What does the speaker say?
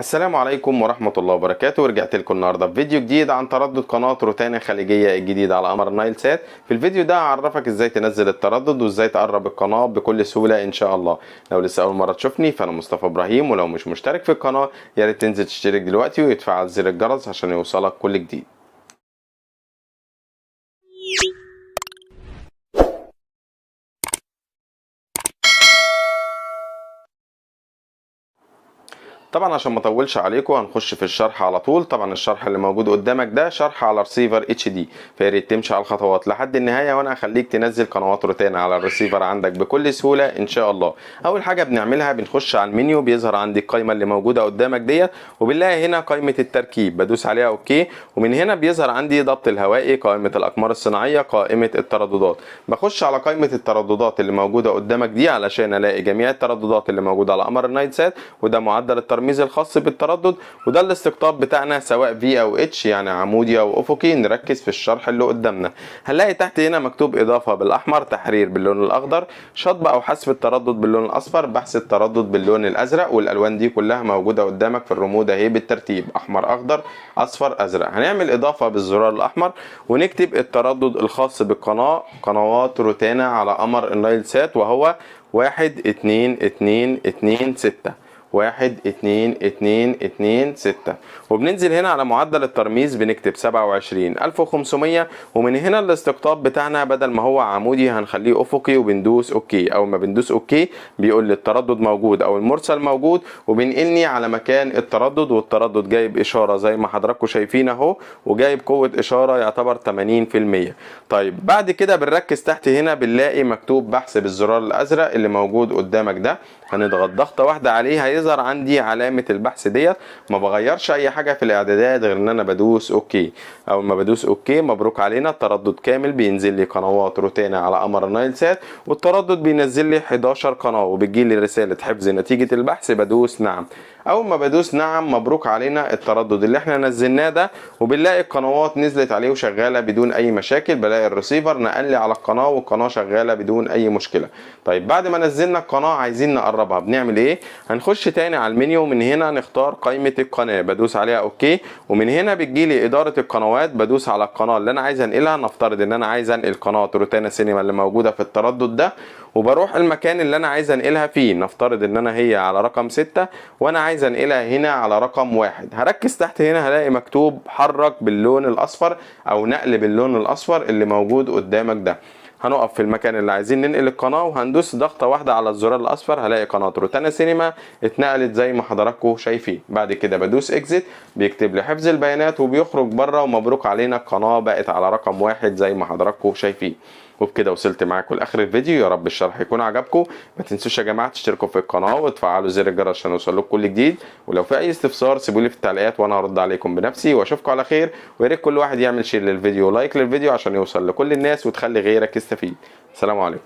السلام عليكم ورحمة الله وبركاته. ورجعت لكم النهاردة بفيديو جديد عن تردد قناة روتانا الخليجية الجديدة على قمر نايل سات. في الفيديو ده هعرفك ازاي تنزل التردد وازاي تقرب القناة بكل سهولة ان شاء الله. لو لسه اول مرة تشوفني فانا مصطفى ابراهيم، ولو مش مشترك في القناة يا ريت تنزل تشترك دلوقتي ويتفعل زر الجرس عشان يوصلك كل جديد. طبعا عشان ما اطولش عليكم هنخش في الشرح على طول. طبعا الشرح اللي موجود قدامك ده شرح على رسيفر اتش دي، فيا ريت تمشي على الخطوات لحد النهايه وانا هخليك تنزل قنوات روتانا على الرسيفر عندك بكل سهوله ان شاء الله. اول حاجه بنعملها بنخش على المنيو، بيظهر عندي القائمه اللي موجوده قدامك ديت، وبنلاقي هنا قائمه التركيب، بدوس عليها اوكي، ومن هنا بيظهر عندي ضبط الهوائي، قائمه الاقمار الصناعيه، قائمه الترددات. بخش على قائمه الترددات اللي موجوده قدامك دي علشان الاقي جميع الترددات اللي موجوده على قمر النايل سات، وده معدل الترميز الخاص بالتردد، وده الاستقطاب بتاعنا سواء في او اتش يعني عمودي او افقي. نركز في الشرح اللي قدامنا، هنلاقي تحت هنا مكتوب اضافه بالاحمر، تحرير باللون الاخضر، شطب او حذف التردد باللون الاصفر، بحث التردد باللون الازرق. والالوان دي كلها موجوده قدامك في الرموز اهي بالترتيب احمر اخضر اصفر ازرق. هنعمل اضافه بالزرار الاحمر ونكتب التردد الخاص بالقناه، قنوات روتانا على قمر النايل سات، وهو 12226 12226. وبننزل هنا على معدل الترميز بنكتب 27500، ومن هنا الاستقطاب بتاعنا بدل ما هو عمودي هنخليه افقي وبندوس اوكي. اول ما بندوس اوكي بيقول لي التردد موجود او المرسل موجود، وبينقلني على مكان التردد، والتردد جايب اشاره زي ما حضراتكم شايفين اهو، وجايب قوه اشاره يعتبر 80%. طيب بعد كده بنركز تحت هنا بنلاقي مكتوب بحث بالزرار الازرق اللي موجود قدامك ده، هنضغط ضغطه واحده عليه هيظهر عندي علامه البحث ديت. ما بغيرش اي حاجه في الاعدادات غير ان انا بدوس اوكي. اول ما بدوس اوكي مبروك علينا التردد كامل، بينزل لي قنوات روتانا على قمر النايل سات، والتردد بينزل لي 11 قناه، وبتجي لي رساله حفظ نتيجه البحث، بدوس نعم. اول ما بدوس نعم مبروك علينا التردد اللي احنا نزلناه ده، وبنلاقي القنوات نزلت عليه وشغاله بدون اي مشاكل. بلاقي الريسيفر نقل لي على القناه والقناه شغاله بدون اي مشكله. طيب بعد ما نزلنا القناه عايزين نقربها، بنعمل ايه؟ هنخش تاني على المنيو، ومن هنا نختار قائمه القناه، بدوس عليها اوكي، ومن هنا بتجيلي اداره القنوات، بدوس على القناه اللي انا عايز انقلها. نفترض ان انا عايز انقل قناه روتانا سينما اللي موجوده في التردد ده، وبروح المكان اللي انا عايز انقلها فيه. نفترض ان انا هي على رقم 6 وانا عايز انقلها هنا على رقم 1. هركز تحت هنا هلاقي مكتوب حرك باللون الاصفر او نقل باللون الاصفر اللي موجود قدامك ده. هنقف في المكان اللي عايزين ننقل القناه وهندوس ضغطه واحده على الزرار الاصفر، هلاقي قناه روتانا سينما اتنقلت زي ما حضراتكم شايفين. بعد كده بدوس اكزيت، بيكتب لي حفظ البيانات وبيخرج بره، ومبروك علينا القناه بقت على رقم 1 زي ما حضراتكم شايفين. وبكده وصلت معاكم لاخر الفيديو، يا رب الشرح يكون عجبكم. ما تنسوش يا جماعه تشتركوا في القناه وتفعلوا زر الجرس عشان يوصلكم كل جديد، ولو في اي استفسار سيبولي في التعليقات وانا هرد عليكم بنفسي. واشوفكم على خير، ويا ريت كل واحد يعمل شير للفيديو ولايك للفيديو عشان يوصل لكل الناس وتخلي غيرك يستفيد. السلام عليكم.